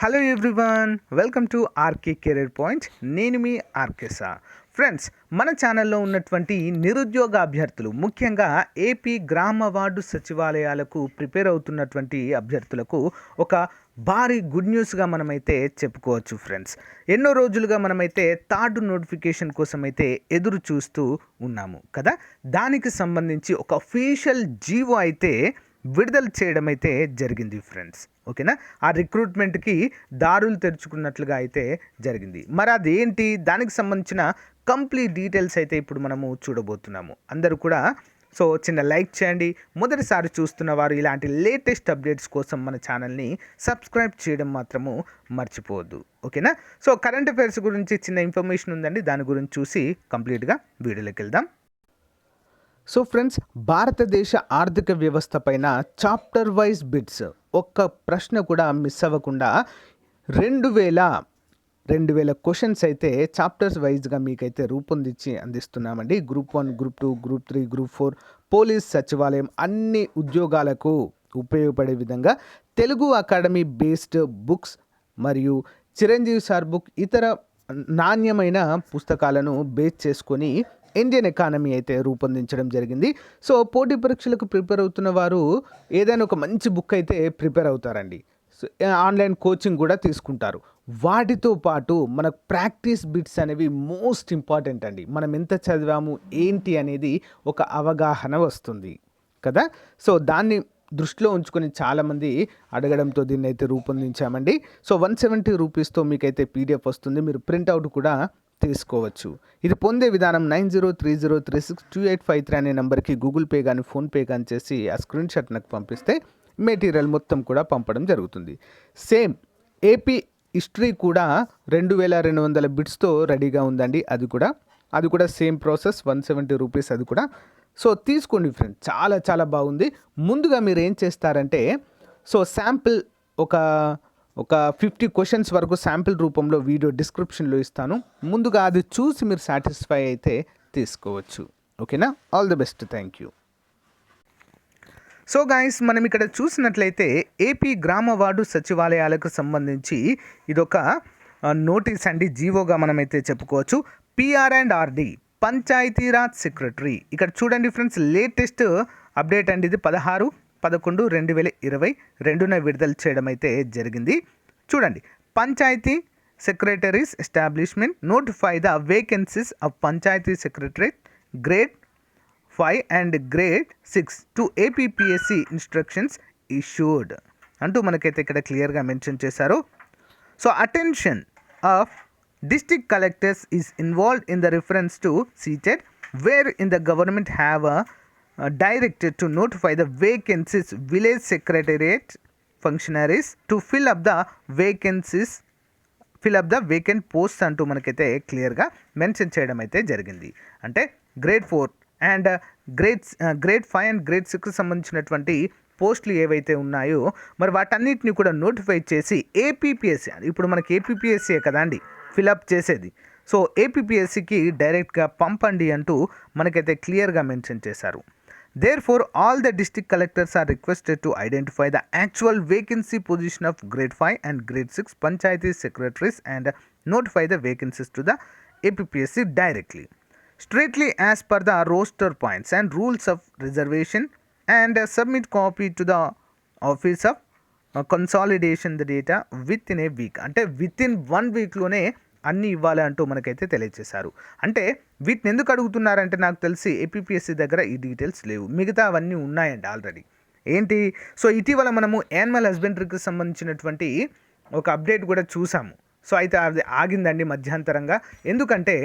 Hello everyone, welcome to RK career point. నేను మీ RK sir. Friends, మన ఛానల్లో ఉన్నటువంటి నిరుద్యోగ అభ్యర్థులు, ముఖ్యంగా ఏపీ గ్రామ వార్డు సచివాలయాలకు ప్రిపేర్ అవుతున్నటువంటి అభ్యర్థులకు ఒక భారీ గుడ్ న్యూస్గా మనమైతే చెప్పుకోవచ్చు. ఫ్రెండ్స్, ఎన్నో రోజులుగా మనమైతే థర్డ్ నోటిఫికేషన్ కోసం అయితే ఎదురు చూస్తూ ఉన్నాము కదా. దానికి సంబంధించి ఒక అఫీషియల్ జీవో అయితే విడుదల చేయడం అయితే జరిగింది ఫ్రెండ్స్. ఓకేనా, ఆ రిక్రూట్మెంట్కి దారులు తెరుచుకున్నట్లుగా అయితే జరిగింది. మరి అదేంటి, దానికి సంబంధించిన కంప్లీట్ డీటెయిల్స్ అయితే ఇప్పుడు మనము చూడబోతున్నాము. అందరూ కూడా చిన్న లైక్ చేయండి. మొదటిసారి చూస్తున్న వారు ఇలాంటి లేటెస్ట్ అప్డేట్స్ కోసం మన ఛానల్ని సబ్స్క్రైబ్ చేయడం మాత్రము మర్చిపోవద్దు. ఓకేనా. కరెంట్ అఫైర్స్ గురించి చిన్న ఇన్ఫర్మేషన్ ఉందండి, దాని గురించి చూసి కంప్లీట్గా వీడియోలోకి వెళ్దాం. ఫ్రెండ్స్, భారతదేశ ఆర్థిక వ్యవస్థ పైన చాప్టర్ వైజ్ బిట్స్ ఒక్క ప్రశ్న కూడా మిస్ అవ్వకుండా 2000 క్వశ్చన్స్ అయితే చాప్టర్స్ వైజ్గా మీకైతే రూపొందించి అందిస్తున్నామండి. Group 1, group 2, group 3, group 4, police సచివాలయం అన్ని ఉద్యోగాలకు ఉపయోగపడే విధంగా తెలుగు అకాడమీ బేస్డ్ బుక్స్ మరియు చిరంజీవి సార్ బుక్ ఇతర నాణ్యమైన పుస్తకాలను బేస్ చేసుకొని ఇండియన్ ఎకానమీ అయితే రూపొందించడం జరిగింది. పోటీ పరీక్షలకు ప్రిపేర్ అవుతున్న వారు ఏదైనా ఒక మంచి బుక్ అయితే ప్రిపేర్ అవుతారండి. ఆన్లైన్ కోచింగ్ కూడా తీసుకుంటారు. వాటితో పాటు మనకు ప్రాక్టీస్ బిట్స్ అనేవి మోస్ట్ ఇంపార్టెంట్ అండి. మనం ఎంత చదివాము ఏంటి అనేది ఒక అవగాహన వస్తుంది కదా. దాన్ని దృష్టిలో ఉంచుకొని చాలామంది అడగడంతో దీన్ని అయితే రూపొందించామండి. 170 రూపీస్తో మీకైతే పీడిఎఫ్ వస్తుంది. మీరు ప్రింట్అవుట్ కూడా తీసుకోవచ్చు. ఇది పొందే విధానం 9030362853 అనే నెంబర్కి గూగుల్ పే కానీ ఫోన్పే కానీ చేసి ఆ స్క్రీన్ షాట్ నాకు పంపిస్తే మెటీరియల్ మొత్తం కూడా పంపడం జరుగుతుంది. సేమ్ ఏపీ హిస్టరీ కూడా 2200 బిట్స్తో రెడీగా ఉందండి. అది కూడా సేమ్ ప్రాసెస్, 170 రూపీస్. అది కూడా తీసుకోండి ఫ్రెండ్స్, చాలా చాలా బాగుంది. ముందుగా మీరు ఏం చేస్తారంటే శాంపిల్ ఒక 50 క్వశ్చన్స్ వరకు శాంపిల్ రూపంలో వీడియో డిస్క్రిప్షన్లో ఇస్తాను. ముందుగా అది చూసి మీరు సాటిస్ఫై అయితే తీసుకోవచ్చు. ఓకేనా, all the best, thank you. Guys, మనం ఇక్కడ చూసినట్లయితే ఏపీ గ్రామ వార్డు సచివాలయాలకు సంబంధించి ఇదొక నోటీస్ అండి, జీవోగా మనమైతే చెప్పుకోవచ్చు. PR&RD Panchayati Raj secretary. ఇక్కడ చూడండి ఫ్రెండ్స్, లేటెస్ట్ అప్డేట్ అండి. ఇది 16/11/2022న విడుదల చేయడం అయితే జరిగింది. చూడండి, panchayati secretaries establishment notify the vacancies of panchayati secretariat grade 5 and grade 6 to APPSC instructions issued అంటూ మనకైతే ఇక్కడ క్లియర్గా మెన్షన్ చేశారు. Attention of district collectors is involved in the reference to seated where in the government have directed to notify the vacancies village secretariat functionaries to fill up the vacant posts అంటూ మనకైతే క్లియర్గా mention చేయడం అయితే జరిగింది. అంటే grade 4 and grade 5 and grade 6 సంబంధించినటువంటి పోస్టులు ఏవైతే ఉన్నాయో మరి వాటన్నిటిని కూడా నోటిఫై చేసి APPSC, ఇప్పుడు మనకి APPSC కదా అండి ఫిలప్ చేసేది, APPSCకి డైరెక్ట్గా పంపండి అంటూ మనకైతే క్లియర్గా మెన్షన్ చేశారు. Therefore, all the district collectors are requested to identify the actual vacancy position of grade 5 and grade 6 panchayati secretaries and notify the vacancies to the APPSC directly, strictly as per the roster points and rules of reservation, and submit copy to the office of consolidation the data within a week. అంటే within 1 weekలోనే అన్నీ ఇవ్వాలి అంటూ మనకైతే తెలియజేశారు. అంటే వీటిని ఎందుకు అడుగుతున్నారంటే నాకు తెలిసి APPSC దగ్గర ఈ డీటెయిల్స్ లేవు, మిగతా అవన్నీ ఉన్నాయండి ఆల్రెడీ. ఏంటి, ఇటీవల మనము యానిమల్ హస్బెండరీకి సంబంధించినటువంటి ఒక అప్డేట్ కూడా చూసాము. అయితే అది ఆగిందండి మధ్యంతరంగా. ఎందుకంటే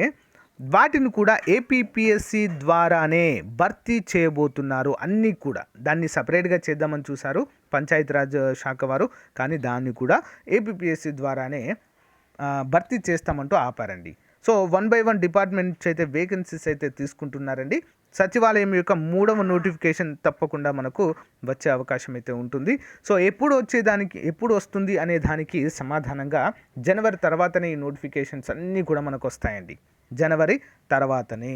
వాటిని కూడా APPSC ద్వారానే భర్తీ చేయబోతున్నారు. అన్నీ కూడా దాన్ని సపరేట్గా చేద్దామని చూశారు పంచాయతీరాజ్ శాఖ వారు, కానీ దాన్ని కూడా APPSC ద్వారానే భర్తీ చేస్తామంటూ ఆపారండి. 1 by 1 డిపార్ట్మెంట్స్ అయితే వేకెన్సీస్ అయితే తీసుకుంటున్నారండి. సచివాలయం యొక్క 3వ నోటిఫికేషన్ తప్పకుండా మనకు వచ్చే అవకాశం అయితే ఉంటుంది. ఎప్పుడు వస్తుంది అనే దానికి సమాధానంగా జనవరి తర్వాతనే ఈ నోటిఫికేషన్స్ అన్నీ కూడా మనకు వస్తాయండి. జనవరి తర్వాతనే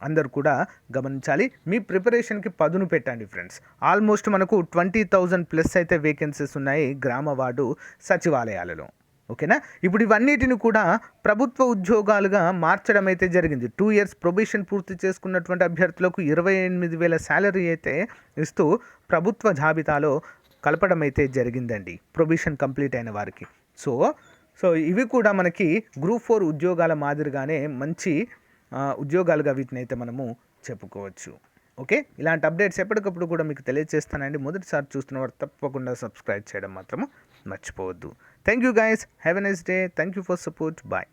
అందరు కూడా గమనించాలి. మీ ప్రిపరేషన్కి పదును పెట్టండి ఫ్రెండ్స్. ఆల్మోస్ట్ మనకు 20,000 ప్లస్ అయితే వేకెన్సీస్ ఉన్నాయి గ్రామ వార్డు సచివాలయాలలో. ఓకేనా. ఇప్పుడు ఇవన్నిటిని కూడా ప్రభుత్వ ఉద్యోగాలుగా మార్చడం అయితే జరిగింది. 2 ఇయర్స్ ప్రొబేషన్ పూర్తి చేసుకున్నటువంటి అభ్యర్థులకు 28,000 శాలరీ అయితే ఇస్తూ ప్రభుత్వ జాబితాలో కలపడం అయితే జరిగిందండి, ప్రొబేషన్ కంప్లీట్ అయిన వారికి. సో ఇవి కూడా మనకి గ్రూప్ 4 ఉద్యోగాల మాదిరిగానే మంచి ఉద్యోగాలుగా వీటిని అయితే మనము చెప్పుకోవచ్చు. ఓకే, ఇలాంటి అప్డేట్స్ ఎప్పటికప్పుడు కూడా మీకు తెలియజేస్తానండి. మొదటిసారి చూస్తున్న వారు తప్పకుండా సబ్స్క్రైబ్ చేయడం మాత్రం మర్చిపోవద్దు. Thank you guys, have a nice day. Thank you for support. Bye.